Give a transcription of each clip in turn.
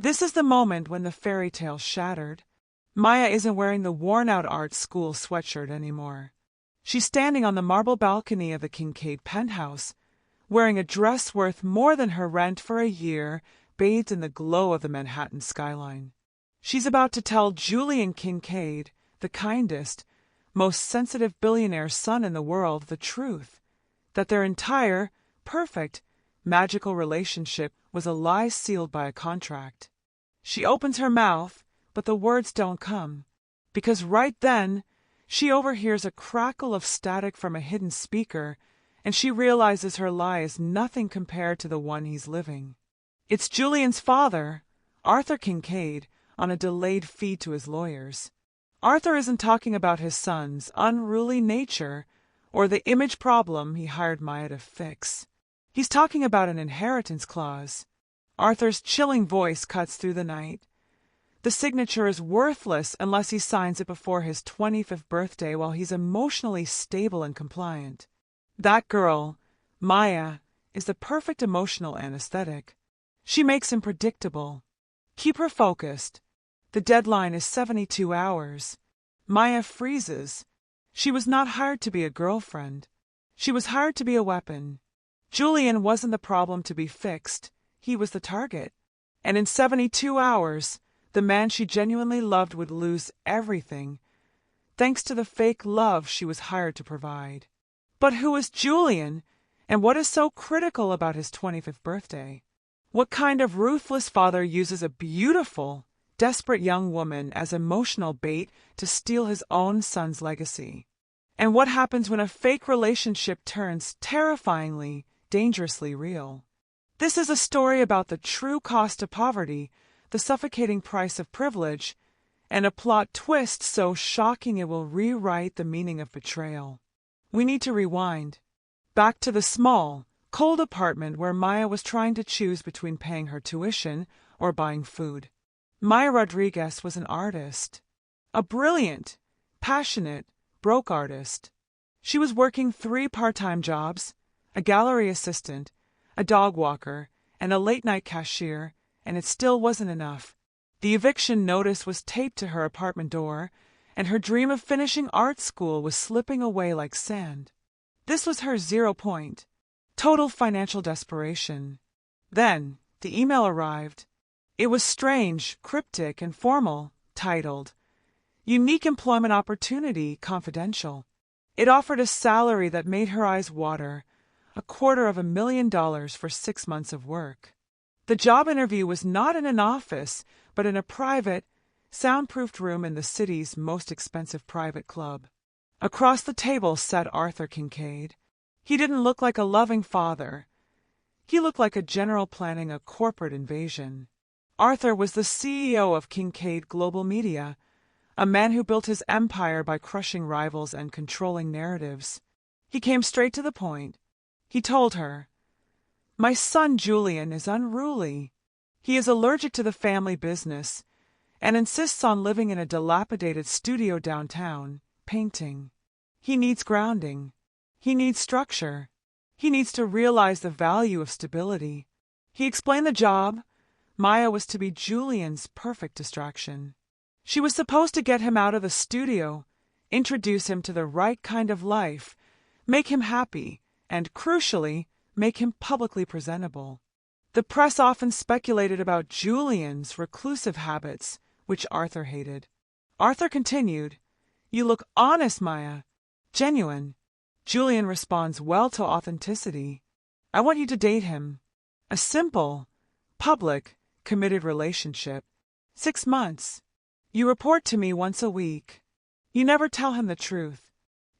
This is the moment when the fairy tale shattered. Maya isn't wearing the worn-out art school sweatshirt anymore. She's standing on the marble balcony of the Kincaid penthouse, wearing a dress worth more than her rent for a year, bathed in the glow of the Manhattan skyline. She's about to tell Julian Kincaid, the kindest, most sensitive billionaire son in the world, the truth, that their entire, perfect, magical relationship was a lie sealed by a contract. She opens her mouth, but the words don't come, because right then she overhears a crackle of static from a hidden speaker, and she realizes her lie is nothing compared to the one he's living. It's Julian's father, Arthur Kincaid, on a delayed feed to his lawyers. Arthur isn't talking about his son's unruly nature or the image problem he hired Maya to fix. He's talking about an inheritance clause. Arthur's chilling voice cuts through the night. The signature is worthless unless he signs it before his 25th birthday while he's emotionally stable and compliant. That girl, Maya, is the perfect emotional anesthetic. She makes him predictable. Keep her focused. The deadline is 72 hours. Maya freezes. She was not hired to be a girlfriend. She was hired to be a weapon. Julian wasn't the problem to be fixed. He was the target. And in 72 hours, the man she genuinely loved would lose everything, thanks to the fake love she was hired to provide. But who is Julian, and what is so critical about his 25th birthday? What kind of ruthless father uses a beautiful, desperate young woman as emotional bait to steal his own son's legacy? And what happens when a fake relationship turns terrifyingly, dangerously real? This is a story about the true cost of poverty, the suffocating price of privilege, and a plot twist so shocking it will rewrite the meaning of betrayal. We need to rewind, back to the small, cold apartment where Maya was trying to choose between paying her tuition or buying food. Maya Rodriguez was an artist, a brilliant, passionate, broke artist. She was working 3 part-time jobs, a gallery assistant, a dog walker, and a late-night cashier, and it still wasn't enough. The eviction notice was taped to her apartment door, and her dream of finishing art school was slipping away like sand. This was her 0 point. Total financial desperation. Then the email arrived. It was strange, cryptic, and formal, titled, "Unique Employment Opportunity, Confidential." It offered a salary that made her eyes water, $250,000 for 6 months of work. The job interview was not in an office, but in a private, soundproofed room in the city's most expensive private club. Across the table sat Arthur Kincaid. He didn't look like a loving father. He looked like a general planning a corporate invasion. Arthur was the CEO of Kincaid Global Media, a man who built his empire by crushing rivals and controlling narratives. He came straight to the point. He told her, "My son Julian is unruly. He is allergic to the family business and insists on living in a dilapidated studio downtown, painting. He needs grounding. He needs structure. He needs to realize the value of stability." He explained the job. Maya was to be Julian's perfect distraction. She was supposed to get him out of the studio, introduce him to the right kind of life, make him happy, and, crucially, make him publicly presentable. The press often speculated about Julian's reclusive habits, which Arthur hated. Arthur continued, "You look honest, Maya. Genuine." Julian responds well to authenticity. "I want you to date him. A simple, public, committed relationship. 6 months. You report to me once a week. You never tell him the truth.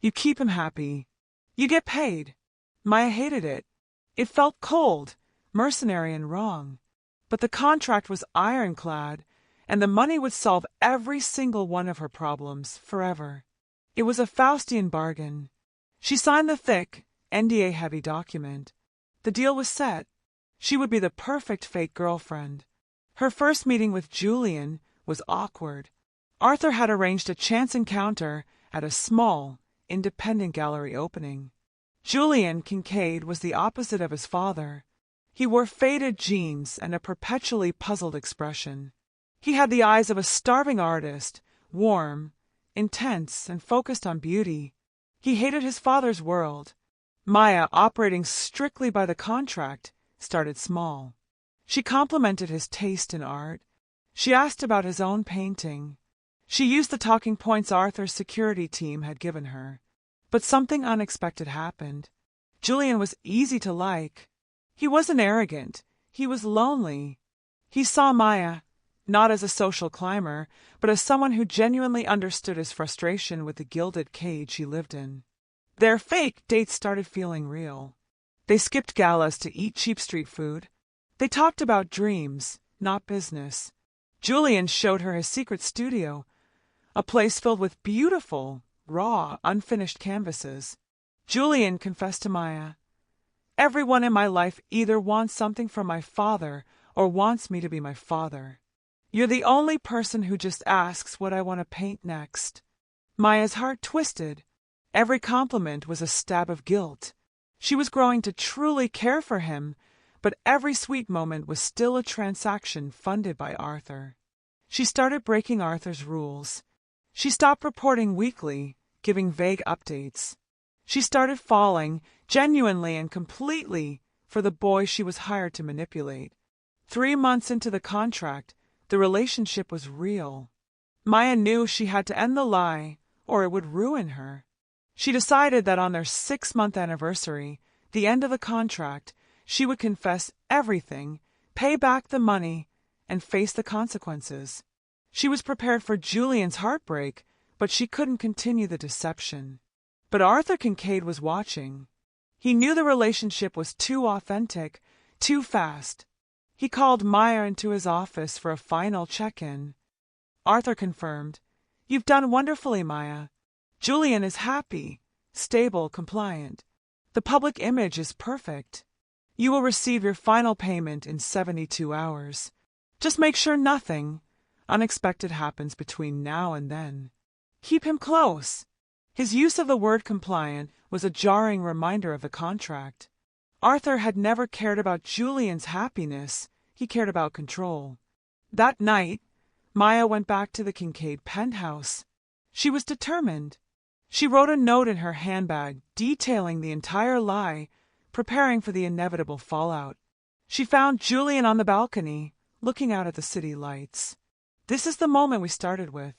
You keep him happy. You get paid." Maya hated it. It felt cold, mercenary, and wrong. But the contract was ironclad, and the money would solve every single one of her problems forever. It was a Faustian bargain. She signed the thick, NDA-heavy document. The deal was set. She would be the perfect fake girlfriend. Her first meeting with Julian was awkward. Arthur had arranged a chance encounter at a small, independent gallery opening. Julian Kincaid was the opposite of his father. He wore faded jeans and a perpetually puzzled expression. He had the eyes of a starving artist, warm, intense, and focused on beauty. He hated his father's world. Maya, operating strictly by the contract, started small. She complimented his taste in art. She asked about his own painting. She used the talking points Arthur's security team had given her. But something unexpected happened. Julian was easy to like. He wasn't arrogant. He was lonely. He saw Maya, not as a social climber, but as someone who genuinely understood his frustration with the gilded cage he lived in. Their fake dates started feeling real. They skipped galas to eat cheap street food. They talked about dreams, not business. Julian showed her his secret studio, a place filled with beautiful, raw, unfinished canvases. Julian confessed to Maya, "Everyone in my life either wants something from my father or wants me to be my father. You're the only person who just asks what I want to paint next." Maya's heart twisted. Every compliment was a stab of guilt. She was growing to truly care for him, but every sweet moment was still a transaction funded by Arthur. She started breaking Arthur's rules. She stopped reporting weekly, giving vague updates. She started falling, genuinely and completely, for the boy she was hired to manipulate. 3 months into the contract, the relationship was real. Maya knew she had to end the lie, or it would ruin her. She decided that on their 6-month anniversary, the end of the contract, she would confess everything, pay back the money, and face the consequences. She was prepared for Julian's heartbreak, but she couldn't continue the deception. But Arthur Kincaid was watching. He knew the relationship was too authentic, too fast. He called Maya into his office for a final check-in. Arthur confirmed, "You've done wonderfully, Maya. Julian is happy, stable, compliant. The public image is perfect. You will receive your final payment in 72 hours. Just make sure nothing unexpected happens between now and then. Keep him close." His use of the word compliant was a jarring reminder of the contract. Arthur had never cared about Julian's happiness. He cared about control. That night, Maya went back to the Kincaid penthouse. She was determined. She wrote a note in her handbag detailing the entire lie, preparing for the inevitable fallout. She found Julian on the balcony, looking out at the city lights. This is the moment we started with.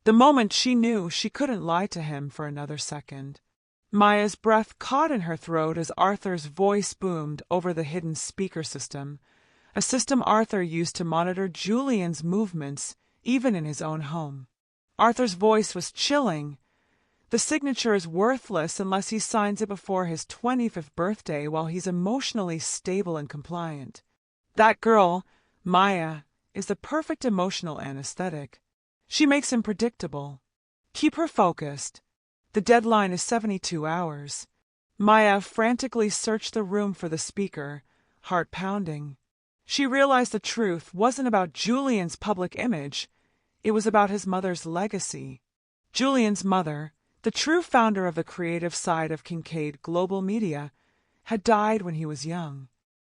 The moment she knew she couldn't lie to him for another second. Maya's breath caught in her throat as Arthur's voice boomed over the hidden speaker system, a system Arthur used to monitor Julian's movements, even in his own home. Arthur's voice was chilling. "The signature is worthless unless he signs it before his 25th birthday while he's emotionally stable and compliant. That girl, Maya, is the perfect emotional anesthetic. She makes him predictable. Keep her focused. The deadline is 72 hours. Maya frantically searched the room for the speaker, heart pounding. She realized the truth wasn't about Julian's public image. It was about his mother's legacy. Julian's mother, the true founder of the creative side of Kincaid Global Media, had died when he was young.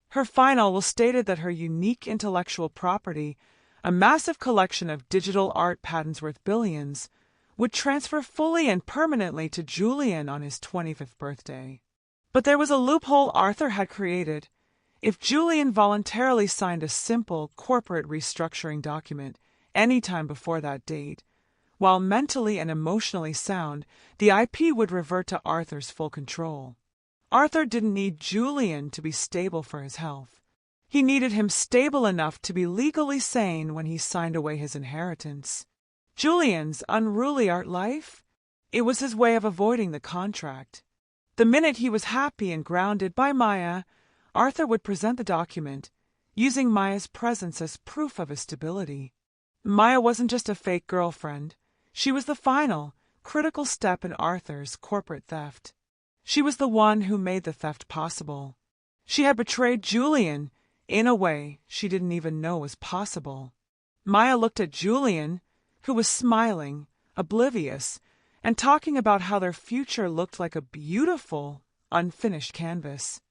Her final will stated that her unique intellectual property, a massive collection of digital art patents worth billions, would transfer fully and permanently to Julian on his 25th birthday. But there was a loophole Arthur had created. If Julian voluntarily signed a simple corporate restructuring document any time before that date, while mentally and emotionally sound, the IP would revert to Arthur's full control. Arthur didn't need Julian to be stable for his health. He needed him stable enough to be legally sane when he signed away his inheritance. Julian's unruly art life? It was his way of avoiding the contract. The minute he was happy and grounded by Maya, Arthur would present the document, using Maya's presence as proof of his stability. Maya wasn't just a fake girlfriend. She was the final, critical step in Arthur's corporate theft. She was the one who made the theft possible. She had betrayed Julian in a way she didn't even know was possible. Maya looked at Julian, who was smiling, oblivious, and talking about how their future looked like a beautiful, unfinished canvas.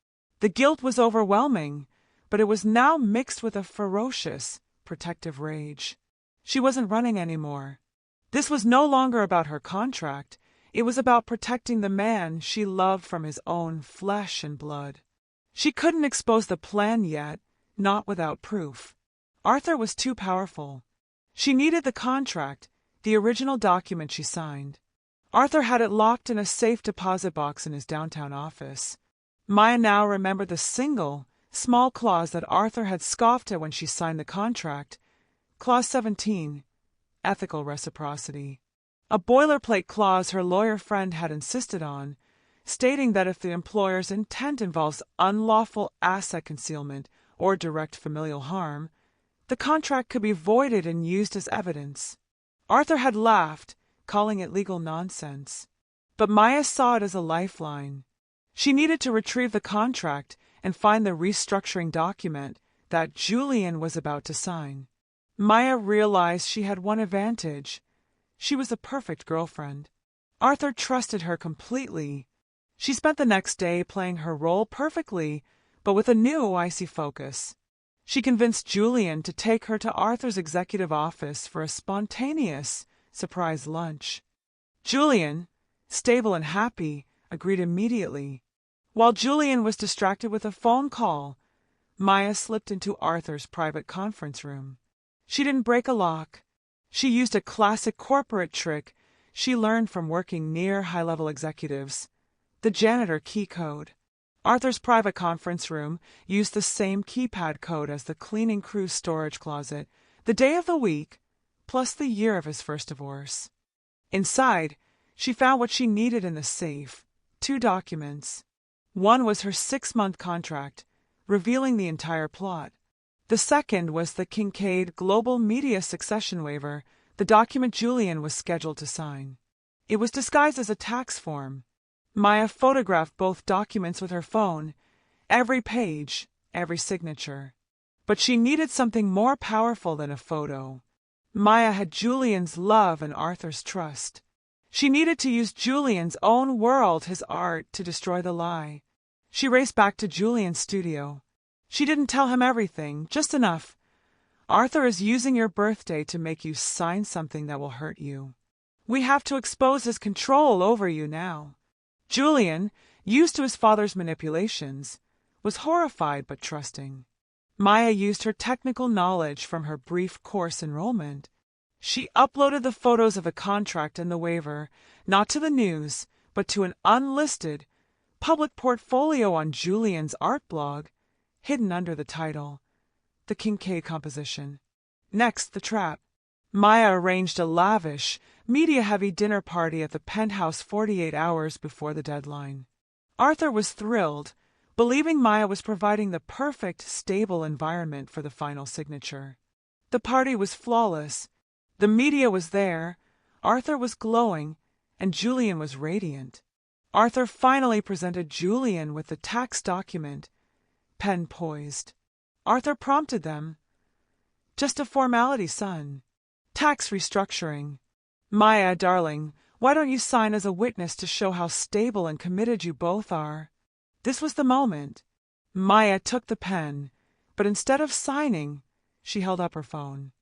The guilt was overwhelming, but it was now mixed with a ferocious, protective rage. She wasn't running anymore. This was no longer about her contract. It was about protecting the man she loved from his own flesh and blood. She couldn't expose the plan yet, not without proof. Arthur was too powerful. She needed the contract, the original document she signed. Arthur had it locked in a safe deposit box in his downtown office. Maya now remembered the single, small clause that Arthur had scoffed at when she signed the contract. Clause 17, ethical reciprocity. A boilerplate clause her lawyer friend had insisted on, stating that if the employer's intent involves unlawful asset concealment or direct familial harm, the contract could be voided and used as evidence. Arthur had laughed, calling it legal nonsense. But Maya saw it as a lifeline. She needed to retrieve the contract and find the restructuring document that Julian was about to sign. Maya realized she had one advantage. She was a perfect girlfriend. Arthur trusted her completely. She spent the next day playing her role perfectly, but with a new icy focus. She convinced Julian to take her to Arthur's executive office for a spontaneous surprise lunch. Julian, stable and happy, agreed immediately. While Julian was distracted with a phone call, Maya slipped into Arthur's private conference room. She didn't break a lock. She used a classic corporate trick she learned from working near high-level executives, the janitor key code. Arthur's private conference room used the same keypad code as the cleaning crew's storage closet, the day of the week, plus the year of his first divorce. Inside, she found what she needed in the safe, 2 documents. One was her 6-month contract, revealing the entire plot. The second was the Kincaid Global Media Succession Waiver, the document Julian was scheduled to sign. It was disguised as a tax form. Maya photographed both documents with her phone, every page, every signature. But she needed something more powerful than a photo. Maya had Julian's love and Arthur's trust. She needed to use Julian's own world, his art, to destroy the lie. She raced back to Julian's studio. She didn't tell him everything, just enough. Arthur is using your birthday to make you sign something that will hurt you. We have to expose his control over you now. Julian, used to his father's manipulations, was horrified but trusting. Maya used her technical knowledge from her brief course enrollment. She uploaded the photos of the contract and the waiver, not to the news, but to an unlisted, public portfolio on Julian's art blog, hidden under the title, The Kincaid Composition. Next, the trap. Maya arranged a lavish, media-heavy dinner party at the penthouse 48 hours before the deadline. Arthur was thrilled, believing Maya was providing the perfect, stable environment for the final signature. The party was flawless. The media was there, Arthur was glowing, and Julian was radiant. Arthur finally presented Julian with the tax document, pen poised. Arthur prompted them. Just a formality, son. Tax restructuring. Maya, darling, why don't you sign as a witness to show how stable and committed you both are? This was the moment. Maya took the pen, but instead of signing, she held up her phone.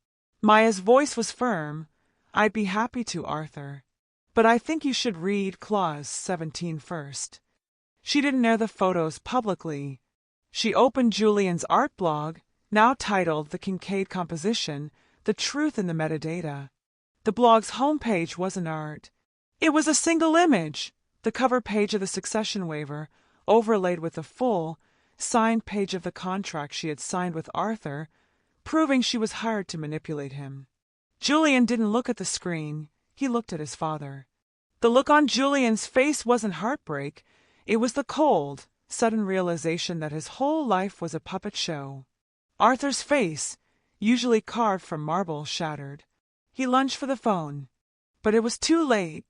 Maya's voice was firm. I'd be happy to, Arthur. But I think you should read Clause 17 first. She didn't air the photos publicly. She opened Julian's art blog, now titled The Kincaid Composition, The Truth in the Metadata. The blog's homepage wasn't art. It was a single image, the cover page of the succession waiver, overlaid with the full, signed page of the contract she had signed with Arthur, proving she was hired to manipulate him. Julian didn't look at the screen. He looked at his father. The look on Julian's face wasn't heartbreak. It was the cold, sudden realization that his whole life was a puppet show. Arthur's face, usually carved from marble, shattered. He lunged for the phone. But it was too late.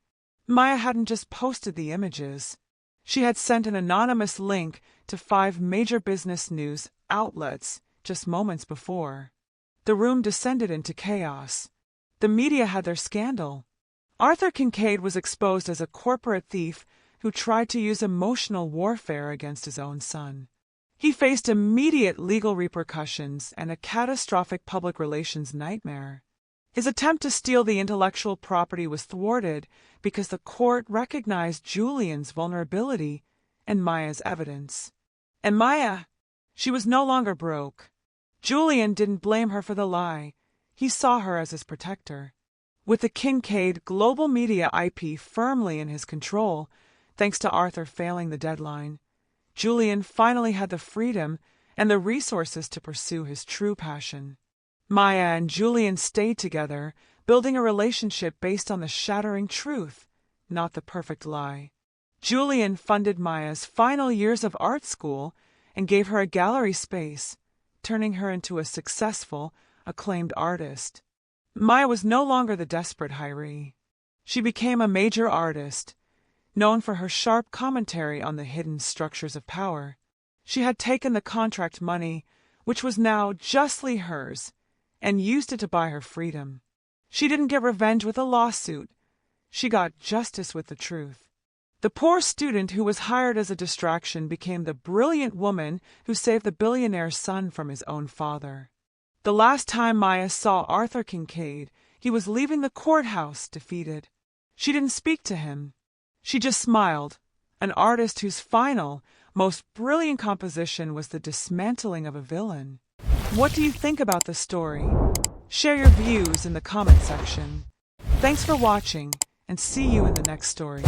Maya hadn't just posted the images. She had sent an anonymous link to 5 major business news outlets just moments before. The room descended into chaos. The media had their scandal. Arthur Kincaid was exposed as a corporate thief who tried to use emotional warfare against his own son. He faced immediate legal repercussions and a catastrophic public relations nightmare. His attempt to steal the intellectual property was thwarted because the court recognized Julian's vulnerability and Maya's evidence. And Maya, she was no longer broke. Julian didn't blame her for the lie. He saw her as his protector. With the Kincaid global media IP firmly in his control, thanks to Arthur failing the deadline, Julian finally had the freedom and the resources to pursue his true passion. Maya and Julian stayed together, building a relationship based on the shattering truth, not the perfect lie. Julian funded Maya's final years of art school and gave her a gallery space, turning her into a successful, acclaimed artist. Maya was no longer the desperate hiree. She became a major artist, known for her sharp commentary on the hidden structures of power. She had taken the contract money, which was now justly hers, and used it to buy her freedom. She didn't get revenge with a lawsuit. She got justice with the truth. The poor student who was hired as a distraction became the brilliant woman who saved the billionaire's son from his own father. The last time Maya saw Arthur Kincaid, he was leaving the courthouse defeated. She didn't speak to him. She just smiled, an artist whose final, most brilliant composition was the dismantling of a villain. What do you think about the story? Share your views in the comment section. Thanks for watching, and see you in the next story.